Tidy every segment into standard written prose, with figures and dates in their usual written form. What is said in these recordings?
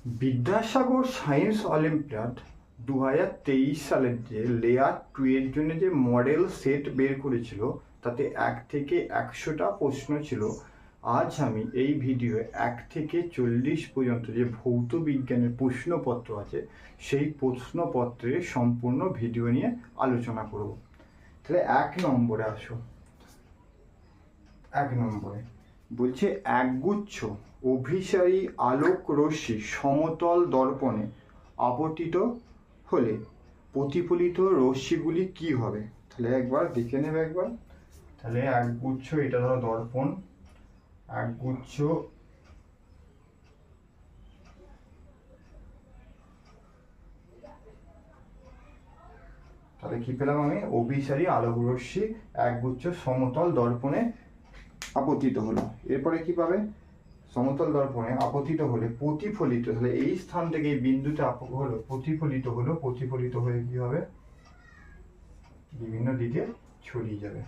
Vidyasagar science olympiad 2023 সালের যে layer 2 এর জন্য যে মডেল সেট বের করেছিল তাতে 1 থেকে 100টা প্রশ্ন ছিল। আজ আমি এই ভিডিওয়ে 1 থেকে 40 পর্যন্ত যে ভৌত বিজ্ঞানের প্রশ্নপত্র আছে সেই প্রশ্নপত্রের সম্পূর্ণ ভিডিও নিয়ে আলোচনা করব। তাহলে 1 নম্বরে আসো। 1 নম্বরে বলছে একগুচ্ছ অভিসারী আলোক রশ্মি সমতল দর্পণে আপতিত হলে প্রতিফলিত রশ্মিগুলি কি হবে? তাহলে একবার দেখে নেবে একবার। তাহলে একগুচ্ছ, এটা ধরো দর্পণ, একগুচ্ছ তাহলে কি পেলাম আমি? অভিসারী আলোক রশ্মি একগুচ্ছ সমতল দর্পণে আপতিত হলো। এরপরে কি পাবে? সমতল দর্পণে আপতিত হলে প্রতিফলিত, তাহলে এই স্থান থেকে এই বিন্দুতে হলো প্রতিফলিত হয়ে কি হবে? বিভিন্ন দিকে ছড়িয়ে যাবে।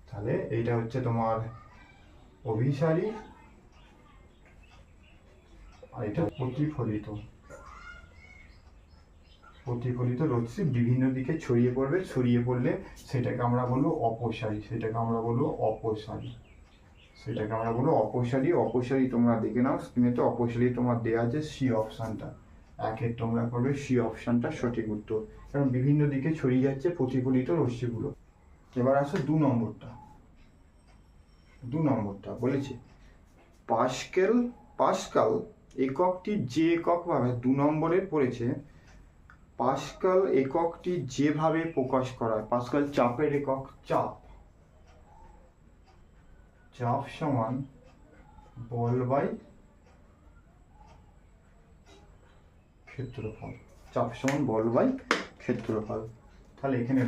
তাহলে এইটা হচ্ছে তোমার অভিসারী আর এটা প্রতিফলিত রশ্মি বিভিন্ন দিকে ছড়িয়ে পড়বে। ছড়িয়ে পড়লে সেটাকে আমরা বলবো অপসারী। অপসারী তোমরা দেখে নাও স্ক্রিনে, তো অপসারী তোমার দেওয়া আছে সি অপশানটা। একের তোমরা করবে সি অপশানটা সঠিক উত্তর, কারণ বিভিন্ন দিকে ছড়িয়ে যাচ্ছে প্রতিফলিত রশ্মিগুলো। এবার আসো 2 নম্বরটা বলেছে পাস্কাল এককটি যে একক ভাবে 2 নম্বরে পড়েছে। পাস্কাল এককটি যেভাবে প্রকাশ করা হয়, পাস্কাল চাপের একক, চাপ সমান বল বাই ক্ষেত্রফল। চাপ সমান বল বাই ক্ষেত্রফল। তাহলে এখানে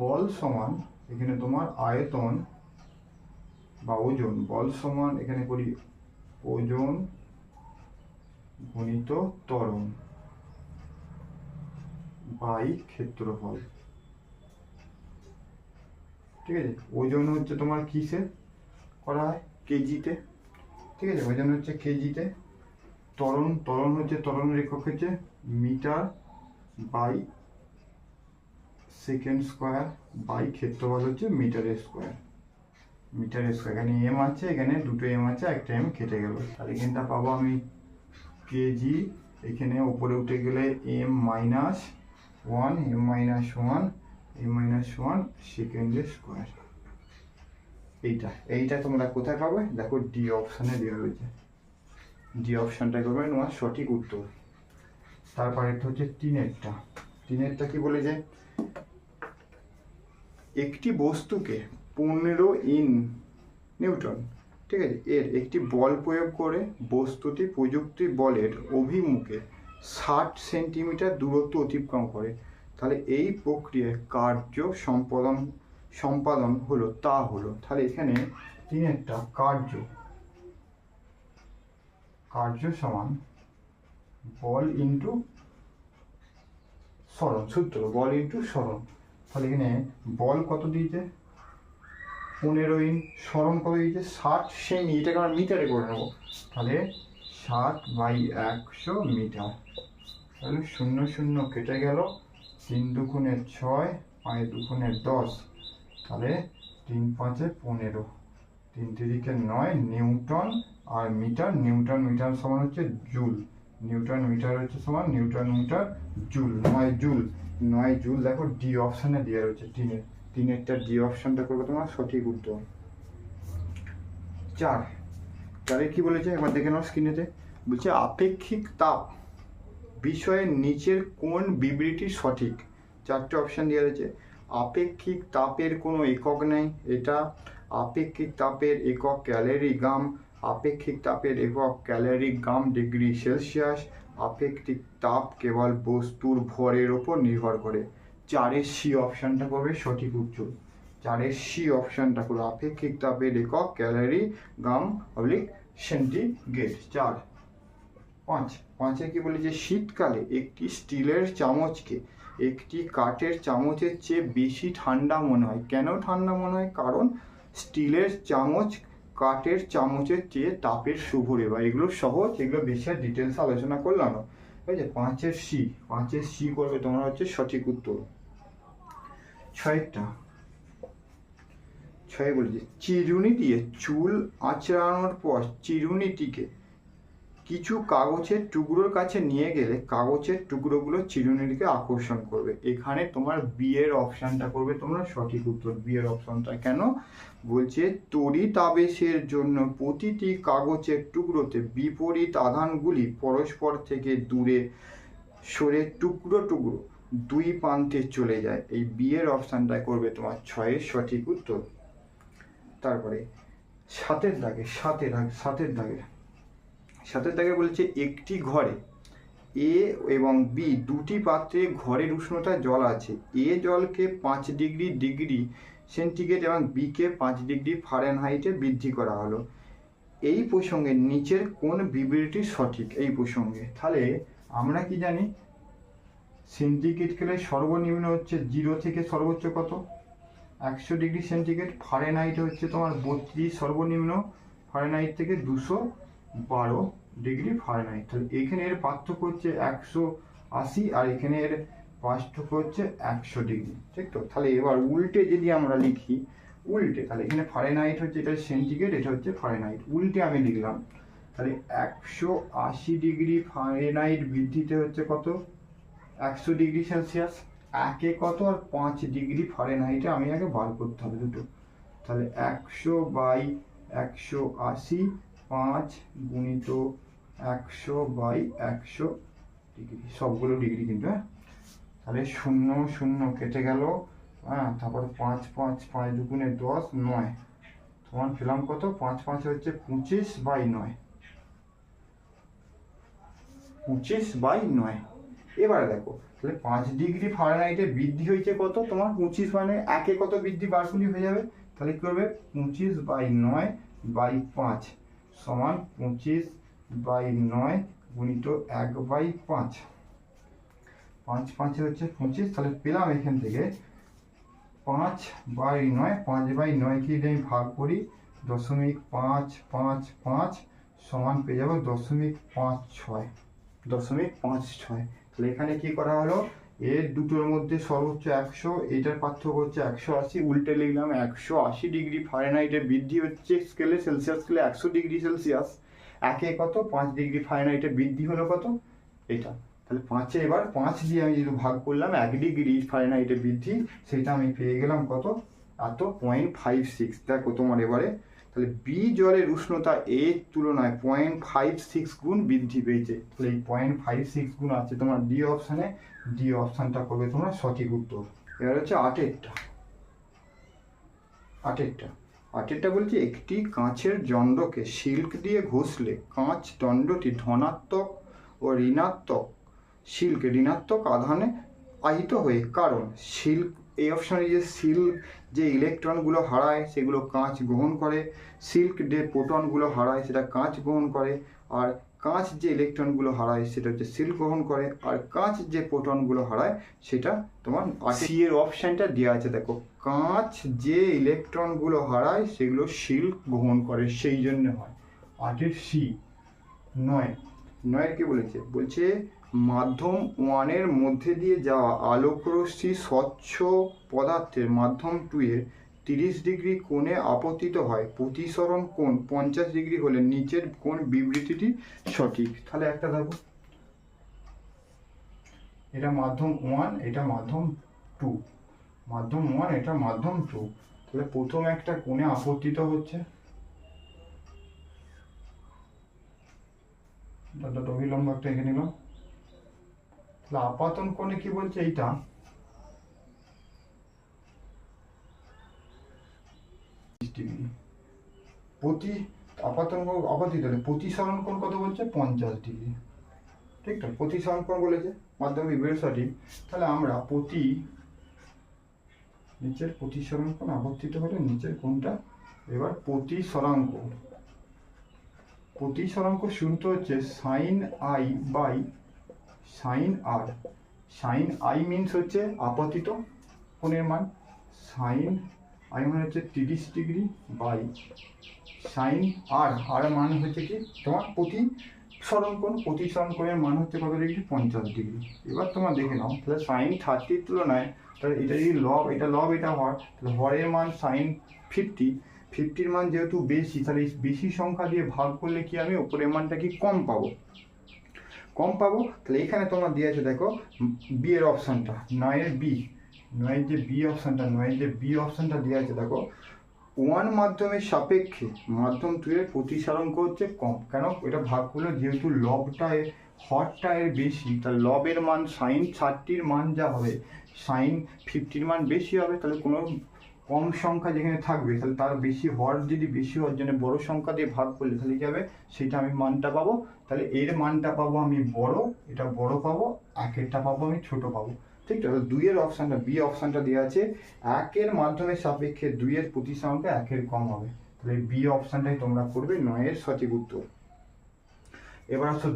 বল সমান এখানে তোমার আয়তন বা ওজন। বল সমান এখানে করি ওজন গুণিত ত্বরণ বাই ক্ষেত্রফল। ঠিক আছে, ওজন হচ্ছে তোমার কিসে করা হয়? কেজিতে। ঠিক আছে, ওজন হচ্ছে কেজিতে। ত্বরণ হচ্ছে, ত্বরণের একক হচ্ছে metre by second square by ক্ষেত্রফল হচ্ছে মিটার স্কোয়ার। এখানে এম আছে, এখানে দুটো এম আছে, একটা এম কেটে গেল। তাহলে এখানটা পাবো আমি কেজি, এখানে উপরে উঠে গেলে এম মাইনাস ওয়ান সেকেন্ডের স্কোয়ার। এইটা তোমরা কোথায় পাবে? দেখো ডি অপশানে দেওয়া রয়েছে। ডি অপশানটা করবে তোমার সঠিক উত্তর। তারপরে একটা হচ্ছে তিনেরটা কি বলে যে একটি বস্তুকে 15 নিউটন, ঠিক আছে, এর একটি বল প্রয়োগ করে বস্তুটি প্রযুক্তি বলের অভিমুখে 60 সেন্টিমিটার দূরত্ব অতিক্রম করে। তাহলে এই প্রক্রিয়ায় কার্য সম্পাদন হলো তাহলে এখানে তিনেরটা কার্য সমান বল ইন্টু সরণ, সূত্র বল ইন্টু সরণ। তাহলে এখানে বল কত দিয়েছে? 15 সরণ কত দিয়েছে? 60 সেমি। এটাকে আমরা মিটারে করে নেবো। তাহলে 60/100 মিটার। তাহলে 0 কেটে গেল, 3 দুগুণে 6, 5 দুগুণে 10, তাহলে 3 5 15, 3 3 9 নিউটন। আর মিটার সমান হচ্ছে জুল। মিটার হচ্ছে সমান জুল, 9 জুল। দেখো ডি অপশানে দেওয়া রয়েছে তিনেরটা ডি অপশানটা করবে তোমার সঠিক উত্তর। 4 কি বলেছে একবার দেখে নাও স্ক্রিনেতে। বলছে আপেক্ষিক তাপ বিষয়ের নিচের কোন বিবৃতি সঠিক? 4টে অপশান দেওয়া রয়েছে। আপেক্ষিক তাপের কোনো একক নেই, এটা আপেক্ষিক তাপের একক ক্যালোরিগ্রাম, আপেক্ষিক তাপের একক ক্যালোরিগ্রাম ডিগ্রি সেলসিয়াস, আপেক্ষিক তাপ কেবল বস্তুর ভরের ওপর নির্ভর করে। 4-এর সি অপশানটা করবে সঠিক উত্তর। 4-এর সি অপশানটা করবে আপেক্ষিক তাপের একক ক্যালোরিগ্রাম সেন্টিগ্রেড। 5 কি বলে যে শীতকালে একটি স্টিলের চামচকে একটি কাঠের চামচের চেয়ে বেশি ঠান্ডা মনে হয়। কেন ঠান্ডা মনে হয়? কারণ স্টিলের চামচ কাঠের চামচের চেয়ে তাপের শুভ রেখা। এগুলো সহজ, এগুলো বেশি আর ডিটেলস আলোচনা করলাম না। ঠিক আছে, 5-এর সি করবে তোমরা হচ্ছে সঠিক উত্তর। 6 বলেছে চিরুনি দিয়ে চুল আঁচড়ানোর পর চিরুনিটিকে কিছু কাগজের টুকরোর কাছে নিয়ে গেলে কাগজের টুকরোগুলো চিরুনিটিকে আকর্ষণ করবে। এখানে তোমার বি এর অপশানটা করবে তোমরা সঠিক উত্তর। বি এর অপশানটা কেন বলছে, তড়িৎ আবেশের জন্য প্রতিটি কাগজের টুকরোতে বিপরীত আধানগুলি পরস্পর থেকে দূরে সরে টুকরো টুকরো দুই প্রান্তে চলে যায়। এই বি এর অপশানটা করবে তোমার 6-এর সঠিক উত্তর। তারপরে 7-এর দাগে বলছে একটি ঘরে এ এবং বি দুটি পাত্রে ঘরের উষ্ণতা জল আছে। এ জলকে 5 ডিগ্রি সেন্টিগ্রেড এবং বিকে 5 ডিগ্রি ফারেনহাইটে বৃদ্ধি করা হলো। এই প্রসঙ্গে নিচের কোন বিবৃতি সঠিক? এই প্রসঙ্গে তাহলে আমরা কি জানি, সেন্টিগ্রেড স্কেলে সর্বনিম্ন হচ্ছে 0 থেকে সর্বোচ্চ কত 100 ডিগ্রি সেন্টিগ্রেড, ফারেনহাইট হচ্ছে তোমার 32 সর্বনিম্ন, ফারেনহাইট থেকে 212 ডিগ্রি ফারেনহাইট। তাহলে এখানে এর পার্থক্য হচ্ছে 180 আর এখানে এর পার্থক্য হচ্ছে 100 ডিগ্রি। ঠিক তো? তাহলে এবার উল্টে যদি আমরা লিখি, তাহলে এখানে ফারেনহাইট হচ্ছে, এটা সেন্টিগ্রেড, এটা হচ্ছে ফারেনহাইট, উল্টে আমি লিখলাম। তাহলে 180 ডিগ্রি ফারেনহাইট বৃদ্ধিতে হচ্ছে কত 100 ডিগ্রি সেলসিয়াস, একে কত আর 5 ডিগ্রি ফারেনহাইটে আমি আগে বার করতে হবে দুটো। তাহলে 100/180 5 গুণিত 100/100 ডিগ্রি, সবগুলো ডিগ্রি কিন্তু। হ্যাঁ, তাহলে 0 0 কেটে গেল। হ্যাঁ, তারপর 5 5 5 দুগুণে 10 9, সমান পেলাম কত 5 5 হচ্ছে 25/9, 25/9। এবারে দেখো, তাহলে 5 ডিগ্রি ফারেনহাইটে বৃদ্ধি হয়েছে কত তোমার 25, মানে একে কত বৃদ্ধি বার করলে হয়ে যাবে। তাহলে কি করবে 25/9/5 সমান 25/9 গুণিত 1/5, 5 5 হচ্ছে 25। তাহলে পেলাম এখান থেকে 5/9, 5/9 কে যদি আমি ভাগ করি 0.555 সমান পেয়ে যাবো 0.56, 0.56। তাহলে এখানে কি করা হলো, এর দুটোর মধ্যে সর্বোচ্চ 100, এটার পার্থক্য হচ্ছে 180, উল্টে লিখলাম 180 ডিগ্রি ফারেনহাইটের বৃদ্ধি হচ্ছে স্কেলে, সেলসিয়াস স্কেলে 100 ডিগ্রি সেলসিয়াস, একে কত 5 ডিগ্রি ফারেনহাইটের বৃদ্ধি হলো কত এটা। তাহলে 5-এ এবার 5 দিয়ে আমি যদি ভাগ করলাম 1 ডিগ্রি ফারেনহাইটের বৃদ্ধি, সেটা আমি পেয়ে গেলাম কত এত 0.56। দেখো তোমার এবারে, তাহলে বি জলের উষ্ণতা এর তুলনায় 0.56 গুণ বৃদ্ধি পেয়েছে। তাহলে এই 0.56 গুণ আছে তোমার ডি অপশানে, ডি অপশানটা করবে তোমরা সঠিক উত্তর। এবার হচ্ছে 8-এরটা বলছে একটি কাঁচের দণ্ডকে সিল্ক দিয়ে ঘষলে কাঁচ দণ্ডটি ধনাত্মক ও ঋণাত্মক ঋণাত্মক আধানে আহিত হয়ে, কারণ সিল্ক, এই অপশানে যে সিল্ক যে ইলেকট্রনগুলো হারায় সেগুলো কাঁচ গ্রহণ করে, সিল্ক যে প্রোটনগুলো হারায় সেটা কাঁচ গ্রহণ করে, আর কাঁচ যে ইলেকট্রনগুলো হারায় সেটা হচ্ছে সিল্ক গ্রহণ করে, আর কাঁচ যে প্রোটনগুলো হারায় সেটা তোমার সি এর অপশানটা দেওয়া আছে। দেখো, কাঁচ যে ইলেকট্রনগুলো হারায় সেগুলো সিল্ক গ্রহণ করে, সেই জন্য হয়। 8-এর সি। 9 কি বলেছে, বলছে মাধ্যম 1-এর মধ্যে দিয়ে যাওয়া আলোকরশ্মি স্বচ্ছ পদার্থের মাধ্যম 2-এর 30 ডিগ্রি কোণে আপতিত হয়, প্রতিসরণ কোণ 50 ডিগ্রি হলে নিচের কোন বিবৃতিটি সঠিক? তাহলে একটা দেখো, এটা মাধ্যম 1, এটা মাধ্যম 2, মাধ্যম 1, এটা মাধ্যম 2। তাহলে প্রথম একটা কোণে আপতিত হচ্ছে, অভিলম্ব একটা এঁকে নিলাম। তাহলে আপাতন কোণে কি বলছে, এইটা প্রতি আপাতন কোণ আপতিত হলে প্রতিসরণ কোণ কত বলছে 50 ডিগ্রি। ঠিক তো, প্রতিসরণ কোণ বলেছে, মাধ্যমিক বের সঠিক। তাহলে আমরা নিচের প্রতিসরণ কোণ আপতিত হলে নিচের কোণটা, এবার প্রতিসরাঙ্ক সূত্র হচ্ছে sine I by sine R. Sine I means হচ্ছে আপতিত কোণের মান, সাইন আই মানে হচ্ছে 30° বাই সাইন আর মান হচ্ছে কি তোমার প্রতিসরণ কোণের মান হচ্ছে কত ডিগ্রি, 50°। এবার তোমার দেখে নাও তাহলে সাইন 30 তুলনায় তাহলে এটা যদি এটা লব এটা হর, তাহলে হরের মান সাইন 50 মান যেহেতু বেশি, তাহলে বেশি সংখ্যা দিয়ে ভাগ করলে কি আমি ওপরের মানটা কি কম পাবো। তাহলে এখানে তোমার দিয়ে আছে দেখো বি এর অপশানটা, নয়ের যে বি অপশানটা দিয়ে আছে দেখো, 1 মাধ্যমের সাপেক্ষে মাধ্যম 2 এর প্রতিসারাঙ্ক হচ্ছে কম। কেন? এটা ভাগ করলে যেহেতু হরটা এর বেশি, তাহলে লবের মান সাইন 30 মান যা হবে সাইন 50 মান বেশি হবে। তাহলে কোনো কম সংখ্যা যেখানে থাকবে তাহলে তার বেশি হর যদি বেশি হওয়ার জন্য বড় সংখ্যা দিয়ে ভাগ করলে তাহলে কি হবে, সেটা আমি মানটা পাবো। তাহলে এর মানটা পাবো আমি বড়, এটা বড় পাবো, একেরটা পাবো আমি ছোট পাবো। ঠিক আছে, 2 এর অপশানটা বি অপশানটা দেওয়া আছে 1 এর মাধ্যমের সাপেক্ষে 2 এর প্রতিসারাঙ্ক 1 এর কম হবে। তাহলে বি অপশানটাই তোমরা করবে 9 এর সঠিক উত্তর। এবার আসো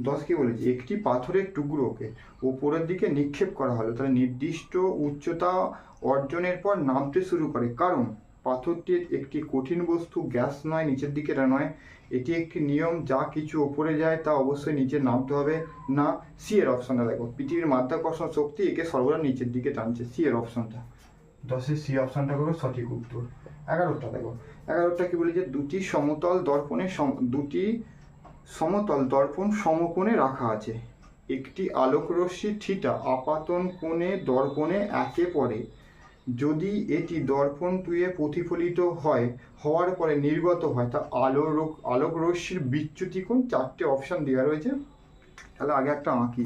10 কি বলেছে, একটি পাথরের টুকরোকে উপরের দিকে নিক্ষেপ করা হলো, তাহলে নির্দিষ্ট উচ্চতা অর্জনের পর নামতে শুরু করে, কারণ পাথরটি একটি কঠিন বস্তু, গ্যাস নয়, নিচের দিকে নয়। এটি একটি নিয়ম, যা কিছু ওপরে যায় তা অবশ্যই নিচে নামতে হবে না। সি এর অপশনটা দেখো, পৃথিবীর মাধ্যাকর্ষণ শক্তি একে সর্বদা নিচের দিকে টানছে, সি এর অপশনটা। 10 সি অপশনটা করো সঠিক উত্তর। 11টা দেখো, 11টা কি বলেছে, দুটি সমতল দর্পণ সমকোণে রাখা আছে। একটি আলোকরশ্মি থিটা আপাতন কোণে দর্পণে একে পড়ে। যদি এটি দর্পণ 2 এ প্রতিফলিত হওয়ার পরে নির্গত হয়, তা আলোকরশ্মির বিচ্যুতি কোণ। 4টে অপশন দেওয়া রয়েছে, তাহলে আগে একটা আঁকি।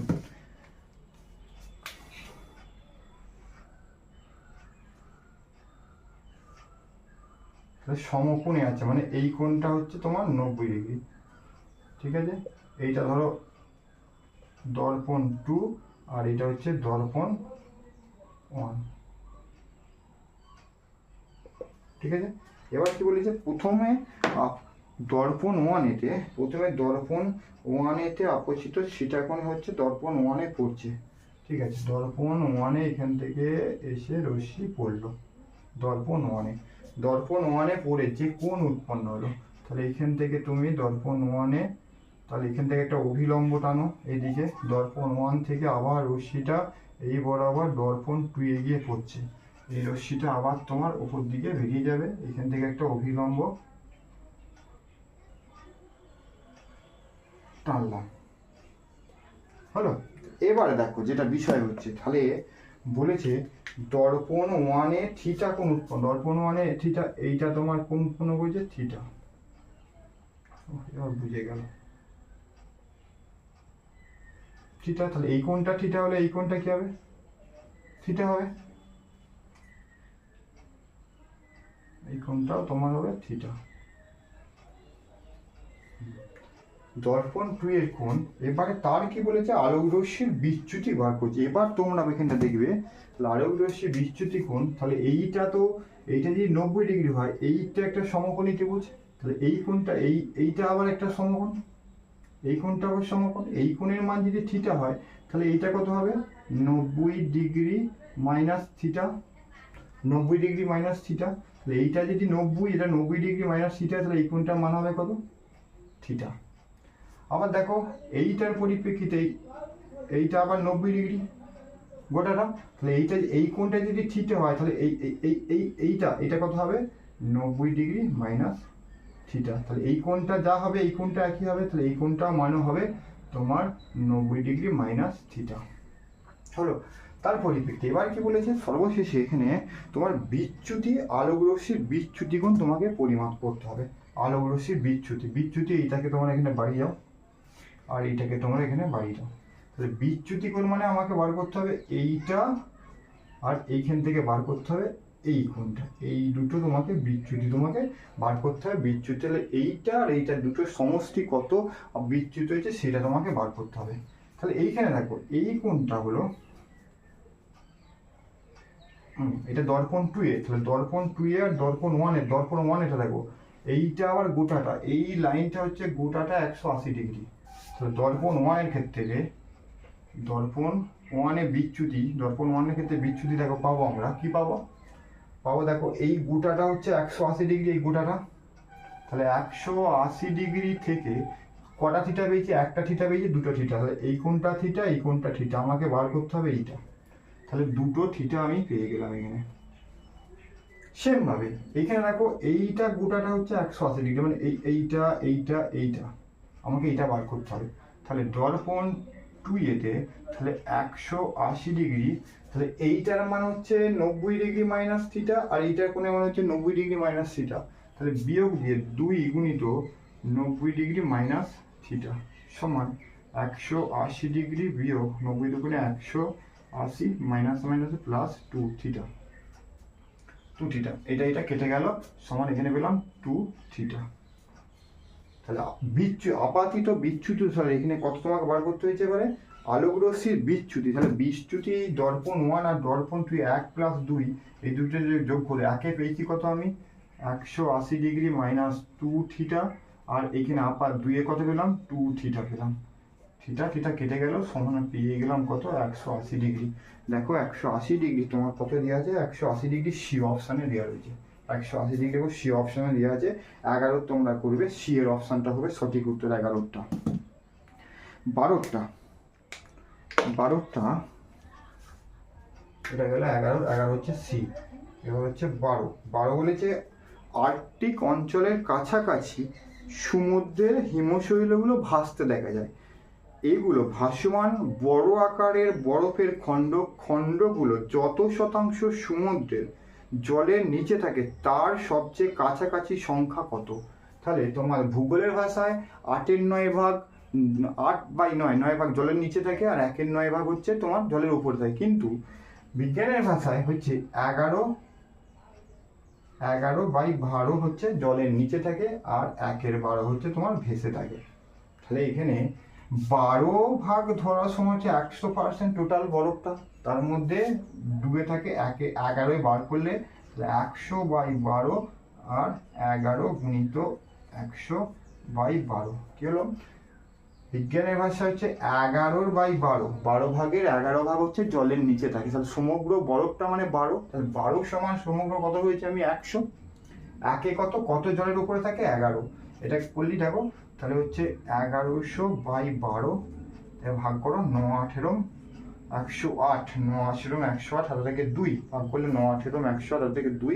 সমকোণে আছে মানে এই কোণটা হচ্ছে তোমার 90°। ঠিক আছে, এইটা ধরো দর্পণ 2 আর এটা হচ্ছে দর্পণ 1। ঠিক আছে, এবার কি বলেছে, প্রথমে দর্পণ 1 এতে আপসিত সেটা কোণ হচ্ছে দর্পণ 1 এ পড়ছে। ঠিক আছে, দর্পণ 1 এ এখান থেকে এসে রশ্মি পড়লো দর্পণ 1 এ পড়ে যে কোণ উৎপন্ন হলো, তাহলে এখান থেকে তুমি দর্পণ 1 এ, তাহলে এখান থেকে একটা অভিলম্ব টানো এইদিকে, দর্পণ 1 থেকে আবার রশ্মিটা এই বরাবর দর্পণ 2 এ গিয়ে পড়ছে। এই রশ্মিটা আবার তোমার উপর দিকে বেরিয়ে যাবে, এখান থেকে একটা অভিলম্ব টানলাম, হলো। এবারে দেখো যেটা বিষয় হচ্ছে, তাহলে বলেছে দর্পণ 1 এ থিটা কোণ উৎপন্ন, দর্পণ 1 এ থিটা, এইটা তোমার কোণ উৎপন্ন করেছে থিটা। এবার বুঝে গেল থিটা, তাহলে এই কোণটা থিটা হলে এই কোণটা কি হবে, থিটা হবে। এই কোণটাও তোমার হবে থিটা। দর্পণ 2 এর কোণ। এবারে তার কি বলেছে, আলোক রশ্মির বিচ্যুতি বার করছে। এবার তোমরা এখানটা দেখবে আলোক রশ্মির বিচ্যুতি কোণ, তাহলে এইটা যদি 90° হয়, এইটা একটা সমকোণী ত্রিভুজ, তাহলে এই কোণটা এইটা আবার একটা সমকোণ, এই কোণটা আবার সমকোণ। এই কোণের মান যদি থিটা হয়, তাহলে এইটা কত হবে, 90° মাইনাস থিটা, 90° মাইনাস থিটা। তাহলে এইটা যদি 90, এটা 90° মাইনাস থিটা, তাহলে এই কোণটার মান হবে কত, থিটা। আবার দেখো এইটার পরিপ্রেক্ষিতে এইটা আবার 90° গোটাটা, তাহলে এই কোণটা যদি থিটা হয়, তাহলে এইটা কত হবে, 90° মাইনাস থিটা। তাহলে এই কোণটা যা হবে এই কোণটা একই হবে, তাহলে এই কোণটা মানে হবে তোমার 90° মাইনাস থিটা, হলো। তার পরিপ্রেক্ষিতে এবার কি বলেছে, সর্বশেষে এখানে তোমার বিচ্যুতি, আলোক রশ্মির বিচ্যুতি কোণ তোমাকে পরিমাপ করতে হবে। আলোক রশ্মির বিচ্যুতি এইটাকে তোমরা এখানে বাড়িয়ে যাও আর এইটাকে তোমরা এখানে বাড়িয়ে দাও। তাহলে বিচ্যুতি কোণ মানে আমাকে বার করতে হবে এইটা, আর এইখান থেকে বার করতে হবে এই কোণটা, এই দুটো তোমাকে বিচ্যুতি বার করতে হবে। বিচ্যুতি হলে এইটা আর এইটা দুটোর সমষ্টি কত বিচ্যুতি হয়েছে সেটা তোমাকে বার করতে হবে। তাহলে এইখানে দেখো এই কোণটা হলো এটা দর্পণ 2 এ, তাহলে দর্পণ 2 এ আর দর্পণ 1 এ, দর্পণ 1 এটা দেখো এইটা আবার গোটাটা, এই লাইনটা হচ্ছে গোটাটা 180°। তাহলে দর্পণ 1 এর ক্ষেত্রে, দর্পণ 1 এ বিচ্যুতি, দর্পণ 1 এর ক্ষেত্রে বিচ্যুতি দেখো পাবো আমরা কি পাবো, পাবো দেখো এই গোটাটা হচ্ছে 180 ডিগ্রি, এই গোটাটা, তাহলে 180 ডিগ্রি থেকে কটা থিটা পেয়েছি, একটা থিটা পেয়েছি, দুটো থিটা, তাহলে এই কোণটা থিটা, এই কোণটা থিটা, আমাকে বার করতে হবে এইটা, তাহলে দুটো থিটা আমি পেয়ে গেলাম এখানে। সেম ভাবে এইখানে দেখো এইটা গোটাটা হচ্ছে 180 ডিগ্রি, মানে এইটা এইটা এইটা, আমাকে এইটা বার করতে হবে, তাহলে দর্পণ 2A-তে তাহলে 180 ডিগ্রি, তাহলে এইটার মান হচ্ছে 90 ডিগ্রি মাইনাস থিটা, আর এইটার কোণের মান হচ্ছে 90 ডিগ্রি মাইনাস থিটা, তাহলে বিয়োগ দিয়ে 2 গুণিত 90 ডিগ্রি মাইনাস থিটা সমান 180 ডিগ্রি বিয়োগ 90 দুগুণে 180 minus minus plus 2 theta, 2 theta, এটা কেটে গেল সমান এখানে পেলাম 2 থিটা। তাহলে আপাতিত বিচ্যুতি, তাহলে এখানে কত তোমাকে বার করতে হয়েছে এবারে, আলোক রশ্মির বিচ্যুতি, তাহলে বিচ্যুতি দর্পণ 1 আর দর্পণ 2 1 প্লাস 2 এই দুটো যোগ করে একে পেয়েছি কত আমি 180 ডিগ্রি মাইনাস 2 থিটা, আর এখানে আপাত 2 কত পেলাম 2 থিটা পেলাম, থিটা থিটা কেটে গেল সমান পেয়ে গেলাম কত 180 ডিগ্রি। দেখো 180 ডিগ্রি তোমার কত দেওয়া আছে, 180 ডিগ্রি সি অপশানে দেওয়া রয়েছে, 180 ডিগ্রি সি অপশানে দেওয়া আছে, 11 তোমরা করবে, সি এর অপশানটা হবে সঠিক উত্তর 11টা। 12টা এটা গেল 11 হচ্ছে সি, এবার হচ্ছে 12 বলেছে আর্কটিক অঞ্চলের কাছাকাছি সমুদ্রের হিমশৈলগুলো ভাসতে দেখা যায়, এইগুলো ভাসমান বড় আকারের বরফের খণ্ডগুলো যত শতাংশ সমুদ্রের জলের নিচে থাকে তার সবচেয়ে কাছাকাছি সংখ্যা কত। তাহলে তোমার ভূগোলের ভাষায় 8/9 8/9 ভাগ জলের নিচে থাকে, আর 1/9 হচ্ছে তোমার জলের উপরে থাকে, কিন্তু বিজ্ঞানের ভাষায় হচ্ছে 11/12 হচ্ছে জলের নিচে থাকে, আর 1/12 হচ্ছে তোমার ভেসে থাকে। তাহলে এখানে 12 ধরার সময় হচ্ছে 100% টোটাল বরফটা, তার মধ্যে ডুবে থাকে 11 বার করলে 100/12 আর 11 গুণিত 100/12 কি হলো, বিজ্ঞানের ভাষা হচ্ছে 11/12, 12 ভাগের 11 ভাগ হচ্ছে জলের নিচে থাকে, তাহলে সমগ্র বরফটা মানে 12, তাহলে 12 সমান সমগ্র কত হয়েছে আমি 100, একে কত জলের উপরে থাকে 11, এটা করলি দেখো, তাহলে হচ্ছে 1100/12 ভাগ করো 9×18 108, 9×18 108, হাতে থেকে 2 ভাগ করলে 9×18 108, হাতে থেকে 2,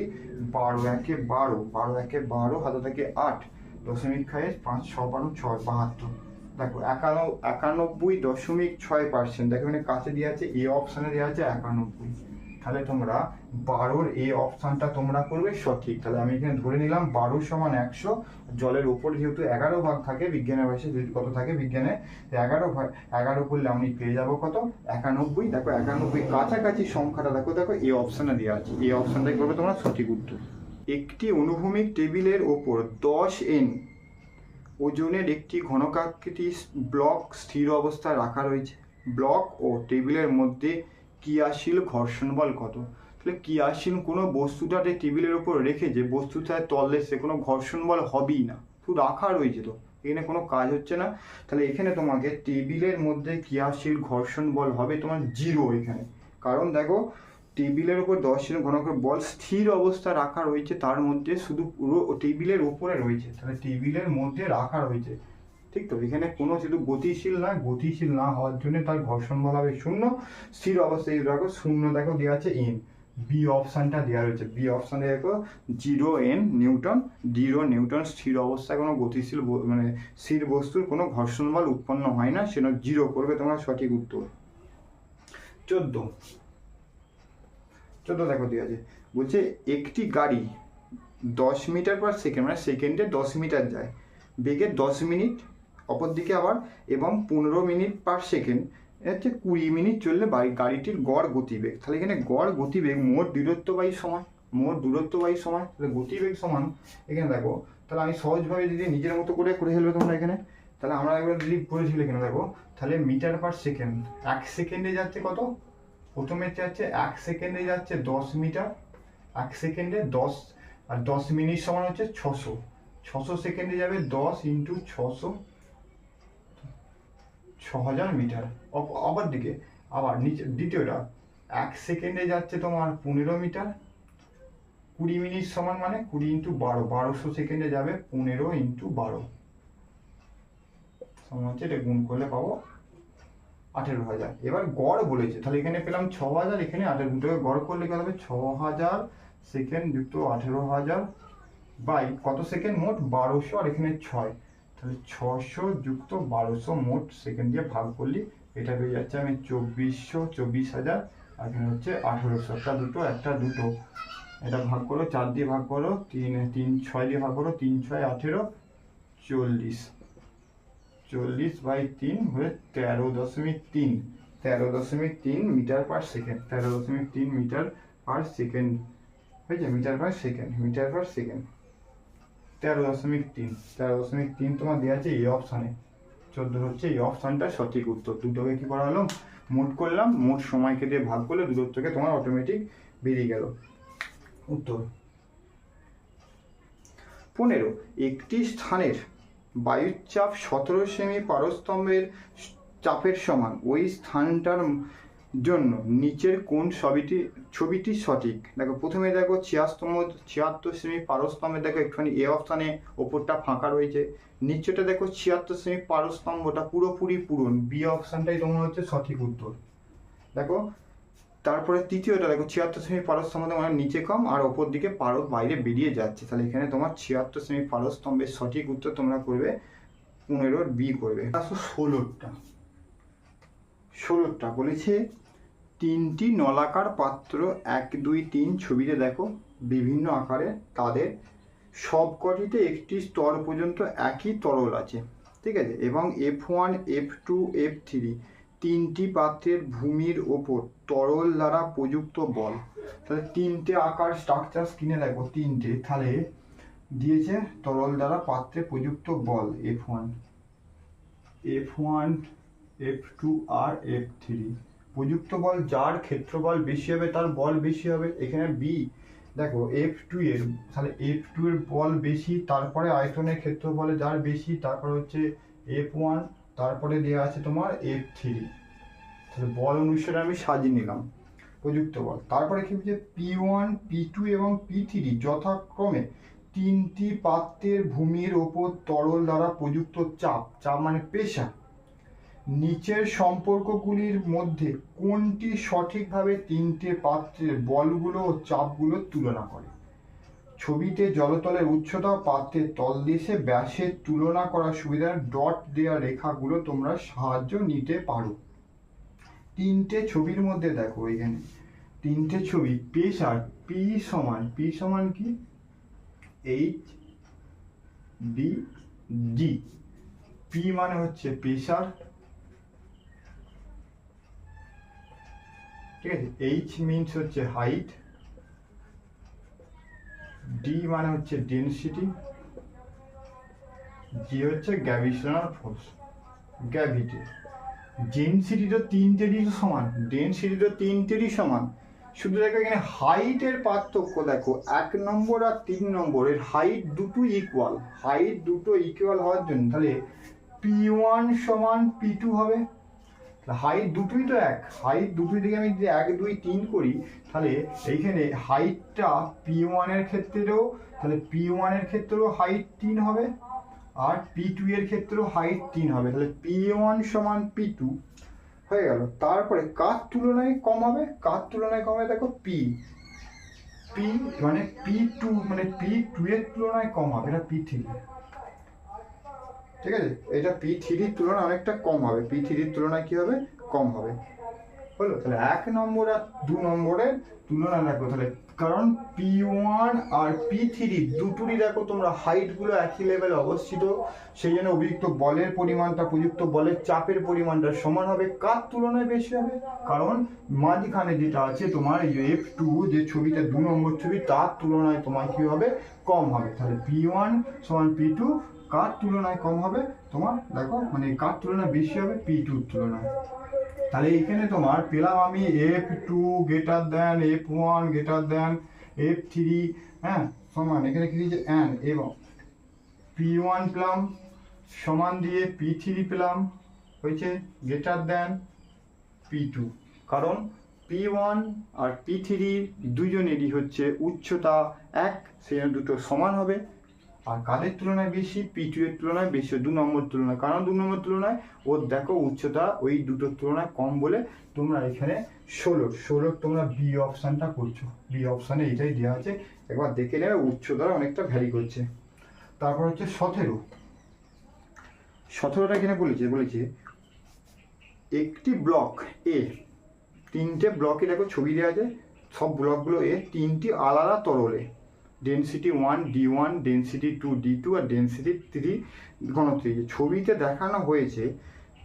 12×1=12, হাতে থেকে 8, দশমিক খাইয়ে 5 6 12 6 72, দেখো 91.6%, দেখো এখানে কাছে দেওয়া আছে এ অপশানে দেওয়া আছে 91, তাহলে তোমরা 12-র এ অপশানটা তোমরা করবে সঠিক। তাহলে আমি এখানে ধরে নিলাম 12 সমান 100, জলের উপরে যেহেতু 11 ভাগ থাকে, বিজ্ঞানের ভাষায় কত থাকে বিজ্ঞানে 11 করলে আমি পেয়ে যাবো কত 91, দেখো 91 কাছাকাছি সংখ্যাটা দেখো এ অপশানে দেওয়া আছে, এই অপশানটাই করবে তোমরা সঠিক উত্তর। একটি অনুভূমিক টেবিলের ওপর 10N ওজনের একটি ঘনকাকৃতি ব্লক স্থির অবস্থায় রাখা রয়েছে, ব্লক ও টেবিলের মধ্যে ক্রিয়াশীল ঘর্ষণ বল কত। তাহলে ক্রিয়াশীল কোনো বস্তুটাকে টেবিলের উপর রেখে যে বস্তুটায় তললে সে কোনো ঘর্ষণ বল হবেই না, শুধু রাখা রয়েছে, তো এখানে কোনো কাজ হচ্ছে না, তাহলে এখানে তোমাকে টেবিলের মধ্যে ক্রিয়াশীল ঘর্ষণ বল হবে তোমার 0 এখানে, কারণ দেখো টেবিলের উপর 10 ঘনকের বল স্থির অবস্থা রাখা রয়েছে, তার মধ্যে শুধু পুরো টেবিলের উপরে রয়েছে, তাহলে টেবিলের মধ্যে রাখা রয়েছে, ঠিক তো, এখানে কোনো শুধু গতিশীল না হওয়ার জন্য তার ঘর্ষণ বল হবে 0, স্থির অবস্থায় দেখো 0 দেখো দেওয়া আছে N, বি অপশানটা দেওয়া রয়েছে, বি অপশানে দেখো 0N নিউটন, 0 নিউটন, স্থির অবস্থায় কোনো গতিশীল মানে স্থির বস্তুর কোনো ঘর্ষণ বল উৎপন্ন হয় না, সেটা 0 করবে তোমরা সঠিক উত্তর। 14 দেখো দেওয়া আছে, বলছে একটি গাড়ি 10 মিটার পার সেকেন্ড, মানে সেকেন্ডে 10 মিটার যায়, বেগে 10 মিনিট, অপরদিকে আবার এবং 15 মিনিট পার সেকেন্ড হচ্ছে 20 মিনিট চললে গাড়িটির গড় গতিবেগ, তাহলে এখানে গড় গতিবেগ মোট দূরত্ববাহী সময়, তাহলে গতিবেগ সমান এখানে দেখো, তাহলে আমি সহজভাবে যদি নিজের মতো করে ফেলবে তোমরা এখানে, তাহলে আমরা একবার যদি করেছিল এখানে দেখো, তাহলে মিটার পার সেকেন্ড, 1 সেকেন্ডে যাচ্ছে কত, প্রথমে যাচ্ছে 1 সেকেন্ডে যাচ্ছে 10 মিটার, 1 সেকেন্ডে 10, আর 10 মিনিট সমান হচ্ছে 600 সেকেন্ডে যাবে 10 × 600, 6000 মিটার। আবার দিকে আবার নিচে দ্বিতীয়টা 1 সেকেন্ডে যাচ্ছে তোমার 15 মিটার, 20 মিনিট সমান মানে 20 ইন্টু 12, 1200 সেকেন্ডে যাবে 15 ইন্টু 12 সমান হচ্ছে, এটা গুণ করলে পাবো 18,000। এবার গড় বলেছে, তাহলে এখানে পেলাম 6,000, এখানে 18, দুটোকে গড় করলে কত হবে, 6,000 সেকেন্ড যুক্ত 18,000 বাই কত সেকেন্ড মোট 1200, আর এখানে 6, তাহলে 600 যুক্ত 1200 মোট সেকেন্ড দিয়ে ভাগ করলি এটা পেয়ে যাচ্ছে আমি 2400, 24,000, আর এখানে হচ্ছে 1800, একটা দুটো এটা ভাগ করো 4 দিয়ে ভাগ করো, 6 দিয়ে ভাগ করো, 3 6 18, 40 বাই 3 হয়ে 13.3 metre per second, 13.3 metre per second হয়েছে, মিটার পার সেকেন্ড 13.3 তোমার দেওয়া আছে এই অপশানে, 14 হচ্ছে এই অপশানটা সঠিক উত্তর। দুটোকে কি করা হলো, মোট করলাম, মোট সময়কে দিয়ে ভাগ করলে দুটোর থেকে তোমার অটোমেটিক বেরিয়ে গেল উত্তর। 15, একটি স্থানের বায়ুর চাপ 17 সেমি পারস্তম্ভের চাপের সমান, ওই স্থানটার জন্য নিচের কোন ছবিটি সঠিক। দেখো প্রথমে দেখো 76 সেমি পারস্তম্ভে, দেখো একটুখানি এ অপশানে ওপরটা ফাঁকা রয়েছে, নিচেটা দেখো 76 সেমি পারস্তম্ভটা পুরোপুরি পূরণ, বি অপশানটাই তোমার হচ্ছে সঠিক উত্তর। দেখো তারপরে তৃতীয়টা দেখো 76 সেমি পারস্তম্ভ মানে নিচে কম আর ওপর দিকে পারদ বাইরে বেরিয়ে যাচ্ছে, তাহলে এখানে তোমার 76 সেমি পারস্তম্ভের সঠিক উত্তর তোমরা করবে 15 বি করবে। 16টা বলেছে তিনটি নলাকার পাত্র 1 2 3 ছবিতে দেখো বিভিন্ন আকারে, তাদের সবকটিতে একটি স্তর পর্যন্ত একই তরল আছে, ঠিক আছে, এবং F1 F2 F3 তিনটি পাত্রের ভূমির ওপর তরল দ্বারা প্রযুক্ত বল। তাহলে তিনটে আকার স্ট্রাকচার স্ক্রিনে দেখো, তিনটে, তাহলে দিয়েছে তরল দ্বারা পাত্রে প্রযুক্ত বল F1 F2 আর F3, প্রযুক্ত বল যার ক্ষেত্রবল বেশি হবে তার বল বেশি হবে। এখানে বি দেখো F2 এর, তাহলে F2 এর বল বেশি, তারপরে আয়তনের ক্ষেত্রফলে যার বেশি, তারপরে হচ্ছে F1, তারপরে দেওয়া আছে তোমার F3, তাহলে বল অনুসারে আমি সাজিয়ে নিলাম প্রযুক্ত বল। তারপরে কি হচ্ছে P1 P2 এবং P3 যথাক্রমে তিনটি পাত্রের ভূমির ওপর তরল দ্বারা প্রযুক্ত চাপ মানে প্রেসার, নিচের সম্পর্কগুলির মধ্যে কোনটি সঠিকভাবে তিনটে পাত্রের বলগুলো ও চাপগুলোর তুলনা করে। ছবিতে জলতলের উচ্চতা পাত্রের তলদেশে ব্যাসের তুলনা করার সুবিধার ডট দেওয়া রেখাগুলো তোমরা সাহায্য নিতে পারো। তিনটে ছবির মধ্যে দেখো এখানে তিনটে ছবি, প্রেসার P সমান কি H D G, P মানে হচ্ছে প্রেসার, ঠিক আছে, H মিনস হচ্ছে হাইট, D মানে হচ্ছে ডেনসিটি, G হচ্ছে গ্র্যাভিটেশনাল ফোর্স, গ্র্যাভিটি। ডেনসিটিটা তিনটেরই সমান, শুধু দেখো এখানে হাইটের পার্থক্য দেখো, 1 নম্বর আর 3 নম্বরের হাইট দুটো ইকুয়াল হওয়ার জন্য তাহলে P1 সমান P2 হবে, হাইট দুটোই তো এক, হাইট দুটোই থেকে আমি যদি 1 2 3 করি তাহলে এইখানে হাইটটা P1 এর ক্ষেত্রেও, তাহলে P1 এর ক্ষেত্রেও হাইট 3 হবে আর P2 এর ক্ষেত্রেও হাইট 3 হবে, তাহলে P1 সমান P2 হয়ে গেল। তারপরে কার তুলনায় কম হবে, দেখো P মানে P2 মানে P2 এর তুলনায় কম হবে, এটা P3, ঠিক আছে, এটা P3 এর তুলনায় অনেকটা কম হবে, P3 এর তুলনায় কি হবে, কম হবে, হলো। তাহলে 1 নম্বর আর 2 নম্বরের তুলনা দেখো, তাহলে কারণ P1 আর P3 দুটোরই দেখো তোমরা হাইট গুলো একই লেভেলে অবস্থিত, সেই জন্য অতিরিক্ত বলের পরিমাণটা প্রযুক্ত বলের চাপের পরিমাণটা সমান হবে। কার তুলনায় বেশি হবে, কারণ মাঝখানে যেটা আছে তোমার এই F2 যে ছবিটা 2 নম্বর ছবি, তার তুলনায় তোমার কি হবে, কম হবে। তাহলে P1 সমান P2, কার তুলনায় কম হবে, তোমার দেখো মানে কার তুলনায় বেশি হবে, P2 তুলনায়। তাহলে এখানে তোমার পেলাম আমি F2 greater than F1 greater than F3, হ্যাঁ, সমান এখানে কি দিয়েছে n, এবং P1 পেলাম সমান দিয়ে P3 পেলাম হয়েছে গ্রেটার দেন P2, কারণ P1 আর P3 দুজনেরই হচ্ছে উচ্চতা 1, সেই জন্য দুটো সমান হবে। আর কাদের তুলনায় বেশি? P2 এর তুলনায় বেশি, 2 নম্বর তুলনায়। কারণ 2 নম্বর তুলনায় ওর দেখো উচ্চতা ওই দুটোর তুলনায় কম বলে তোমরা এখানে 16 তোমরা বি অপশানটা করছো। বি অপশানে এইটাই দেওয়া আছে, একবার দেখে নেবে উচ্চতা অনেকটা ভ্যারি করছে। তারপর হচ্ছে 17টা এখানে বলেছে একটি ব্লক এ, 3টে ব্লকে দেখো ছবি দেওয়া আছে, সব ব্লকগুলো এ 3টি আলাদা তরলে ডেনসিটি 1 D1, ডেনসিটি 2 D2 আর ডেনসিটি 3 ঘনত্ব। ছবিতে দেখানো হয়েছে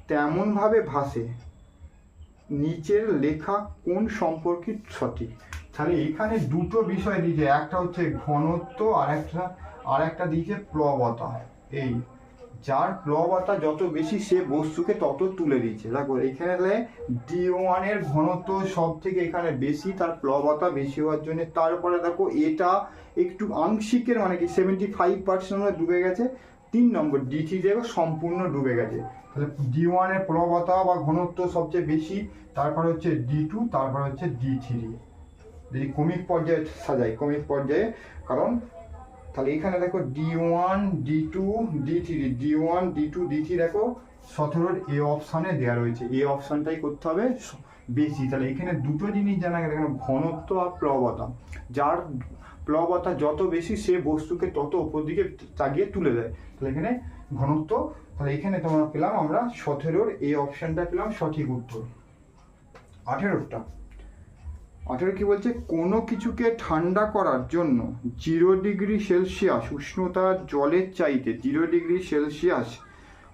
তেমনভাবে ভাসে, নিচের লেখা কোন সম্পর্কিত সঠিক? তাহলে এখানে দুটো বিষয় দিয়েছে, একটা হচ্ছে ঘনত্ব আর একটা দিয়েছে প্লবতা। এই যার প্লবতা যত বেশি সে বস্তুকে তত তুলে দিচ্ছে। দেখো এখানে D1 এর ঘনত্ব সব থেকে এখানে বেশি, তার প্লবতা বেশি হওয়ার জন্য। তারপরে দেখো এটা একটু আংশিকের মানে কি 75% ডুবে গেছে। 3 নম্বর D3 দেখো সম্পূর্ণ ডুবে গেছে। তাহলে D1 এর প্লবতা বা ঘনত্ব সবচেয়ে বেশি, তারপর হচ্ছে D2, তারপর হচ্ছে D3। যদি ক্রমিক পর্যায়ে সাজাই, ক্রমিক পর্যায়ে, কারণ তাহলে এখানে দেখো D1 D2 D3, D1 D2 D3 দেখো 17 এ অপশানে দেওয়া রয়েছে। এই অপশানটাই করতে হবে বেশি। তাহলে এখানে দুটো জিনিস জানা গেল, এখানে ঘনত্ব আর প্লবতা। যার প্লবতা যত বেশি সে বস্তুকে তত উপর দিকে তাগিয়ে তুলে দেয়। তাহলে এখানে ঘনত্ব, তাহলে এখানে তোমরা পেলাম আমরা 17 এই অপশানটা পেলাম সঠিক উত্তর। 18 কি বলছে? কোনো কিছুকে ঠান্ডা করার জন্য 0 ডিগ্রি সেলসিয়াস উষ্ণতা জলের চাইতে 0 ডিগ্রি সেলসিয়াস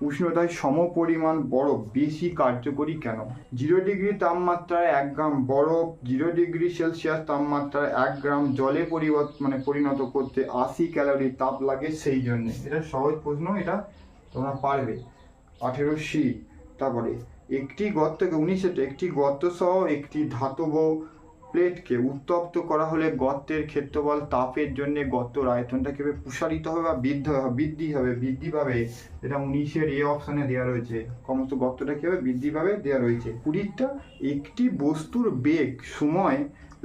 উষ্ণতায় সমপরিমাণ বরফ বেশি কার্যকরী কেন? 0 ডিগ্রি তাপমাত্রায় 1 গ্রাম বরফ 0 ডিগ্রি সেলসিয়াস তাপমাত্রায় 1 গ্রাম জলে পরিণত করতে 80 ক্যালোরি তাপ লাগে, সেই জন্য। এটা সহজ প্রশ্ন, এটা তোমরা পারবে। 18C। তারপরে একটি গর্তকে 19 একটি গর্ত সহ একটি ধাতব প্লেটকে উত্তপ্ত করা হলে গর্তের ক্ষেত্রফল তাপের জন্য গর্তের আয়তনটা কিভাবে প্রসারিত হবে বা বৃদ্ধি পাবে। এটা 19 এ অপশানে দেওয়া রয়েছে। সমস্ত গর্তটা কিভাবে বৃদ্ধি পাবে দেওয়া রয়েছে। 20টা একটি বস্তুর বেগ সময়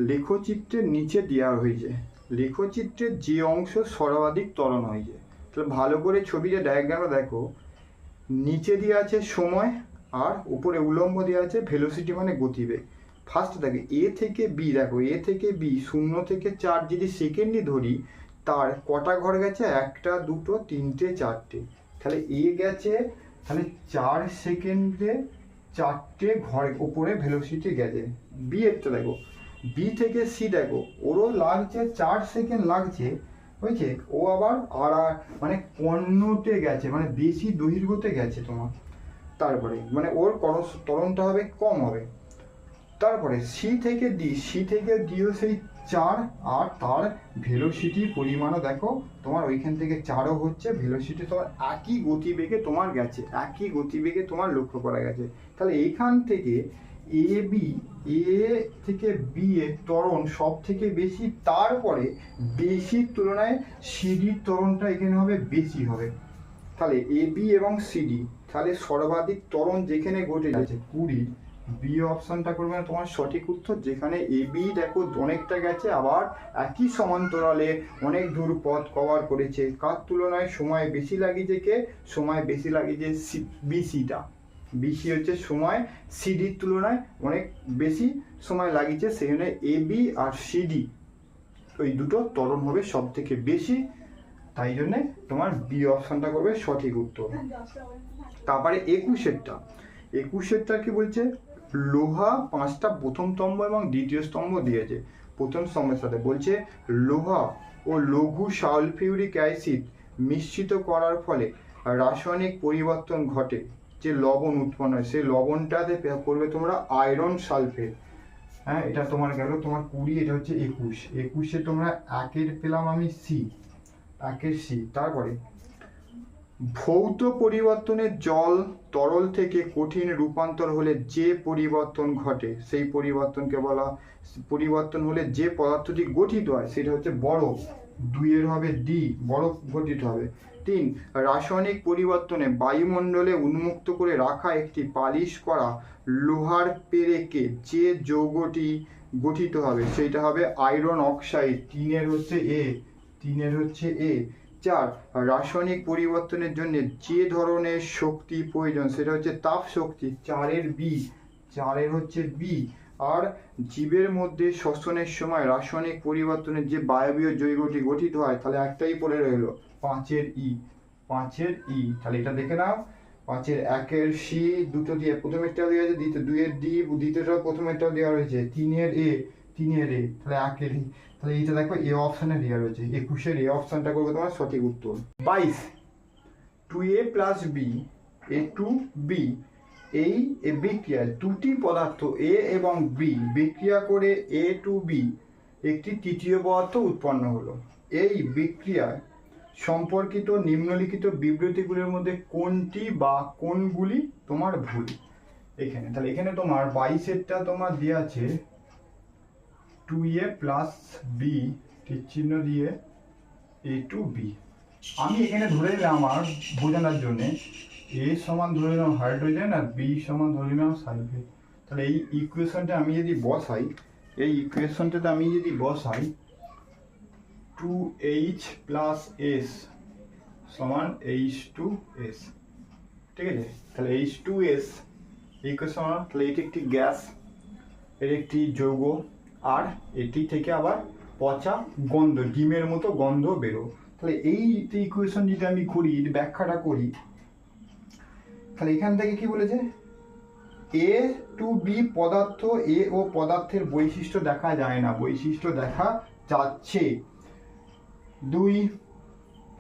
লেখচিত্রের নিচে দেওয়া হয়েছে। লেখচিত্রের যে অংশ সর্বাধিক ত্বরণ হয়েছে। তাহলে ভালো করে ছবিটা ডায়াগ্রামে দেখো, নিচে দেওয়া আছে সময় আর উপরে উলম্ব দেওয়া আছে ভেলোসিটি মানে গতিবেগ। ফার্স্ট দেখো এ থেকে বি, দেখো এ থেকে বি 0 থেকে 4 যদি সেকেন্ডই ধরি, তার কটা ঘর গেছে? 1টা 2টো 3টে 4টে। তাহলে এ গেছে, তাহলে 4 সেকেন্ডে 4টে ঘর উপরে ভেলোসিটি গেছে। বি এরটা দেখো, বি থেকে সি দেখো ওরও লাগছে 4 সেকেন্ড লাগছে, বুঝছে? ও আবার মানে 15টে গেছে, মানে বেশি দৈর্ঘ্যতে গেছে তোমার। তারপরে মানে ওর ত্বরণটা হবে কম হবে। তারপরে সি থেকে ডিও সেই 4, আর তার ভেলোসিটির পরিমাণও দেখো তোমার ওইখান থেকে 4ও হচ্ছে। ভেলোসিটি তোমার একই গতিবেগে তোমার গেছে, একই গতিবেগে তোমার লক্ষ্য করা গেছে। তাহলে এইখান থেকে এ থেকে বি এর ত্বরণ সব থেকে বেশি, তারপরে বেশির তুলনায় সিডির ত্বরণটা এখানে হবে বেশি হবে। তাহলে এ বি এবং সিডি, তাহলে সর্বাধিক ত্বরণ যেখানে ঘটে যাচ্ছে 20। বি অপশনটা করবে না তোমার সঠিক উত্তর, যেখানে এ বি দেখো অনেকটা গেছে, আবার একই সমান্তরালে অনেক দূর পথ কভার করেছে। কার তুলনায় সময় বেশি লাগিয়েছে? কে সময় বেশি লাগিয়েছে? বিসিটা। বিসি হচ্ছে সময় সিডির তুলনায় অনেক বেশি সময় লাগিয়েছে, সেই জন্য এ বি আর সিডি ওই দুটো ত্বরণ হবে সব থেকে বেশি, তাই জন্যে তোমার বি অপশনটা করবে সঠিক উত্তর। তারপরে 21এরটা কি বলছে? লোহা 5টা প্রথম স্তম্ভ এবং দ্বিতীয় স্তম্ভ দিয়েছে। প্রথম স্তম্ভের সাথে বলছে লোহা ও লঘু সালফিউরিক অ্যাসিড মিশ্রিত করার ফলে রাসায়নিক পরিবর্তন ঘটে, যে লবণ উৎপন্ন হয় সেই লবণটাতে করবে তোমরা আয়রন সালফেট। হ্যাঁ, এটা তোমার গেল তোমার 20, এটা হচ্ছে 21। তোমরা 1 পেলাম আমি সি, 1 সি। তারপরে ভৌত পরিবর্তনে জল তরল থেকে কঠিন রূপান্তর হলে যে পরিবর্তন ঘটে সেই পরিবর্তনকে বলা, পরিবর্তন হলে যে পদার্থটি গঠিত হয় সেটা হচ্ছে বরফ। 2 হবে ডি, বরফ গঠিত হবে। 3 রাসায়নিক পরিবর্তনে বায়ুমণ্ডলে উন্মুক্ত করে রাখা একটি পালিশ করা লোহার পেরেকে যে যৌগটি গঠিত হবে সেটা হবে আয়রন অক্সাইড। 3 হচ্ছে এ। 4 রাসায়নিক পরিবর্তনের জন্য যে ধরনের শক্তি প্রয়োজন সেটা হচ্ছে তাপ শক্তি। 4 হচ্ছে বি। আর জীবের মধ্যে শ্বসনের সময় রাসায়নিক পরিবর্তনের যে বায়বীয় যৌগটি গঠিত হয়, তাহলে একটাই পড়ে রইলো 5 ই। তাহলে এটা দেখে নাও, 5 1 সি, দুটো দিয়ে প্রথমেরটাও দেওয়া আছে, 2 ডি, দ্বিতীয়টাও প্রথমেরটাও দেওয়া রয়েছে, 3 এ, তাহলে 1 ই। তাহলে এইটা দেখো এ অপশানে দেওয়া রয়েছে, 21 এ অপশানটা করবে তোমার সঠিক উত্তর। 22 2a + b a2b এই বিক্রিয়ায় দুটি পদার্থ এ এবং বি বিক্রিয়া করে এ টু বি একটি তৃতীয় পদার্থ উৎপন্ন হলো। এই বিক্রিয়ায় সম্পর্কিত নিম্নলিখিত বিবৃতিগুলির মধ্যে কোনটি বা কোনগুলি তোমার ভুল? তাহলে এখানে তোমার 22 তোমার দেওয়া আছে 2a + b চিহ্ন দিয়ে a2b। আমি এখানে ধরে নিলাম আমার বোঝানোর জন্য এ সমান ধরে নিলাম হাইড্রোজেন আর বি সমান ধরে নিলাম সালফেট। তাহলে এই ইকুয়েশনটা আমি যদি বসাই 2H + S সমান H2S, ঠিক আছে? তাহলে H2S ইকুয়েশন, তাহলে এটি একটি গ্যাস, এর একটি যৌগ, আর এটি থেকে আবার পচা গন্ধ, ডিমের মতো গন্ধ বেরো। তাহলে এই ইকুয়েশন যদি আমি করি, ব্যাখ্যাটা করি, তাহলে এখান থেকে কি বলেছে, এ টু বি পদার্থ, এ ও পদার্থের বৈশিষ্ট্য দেখা যায় না, বৈশিষ্ট্য দেখা যাচ্ছে। 2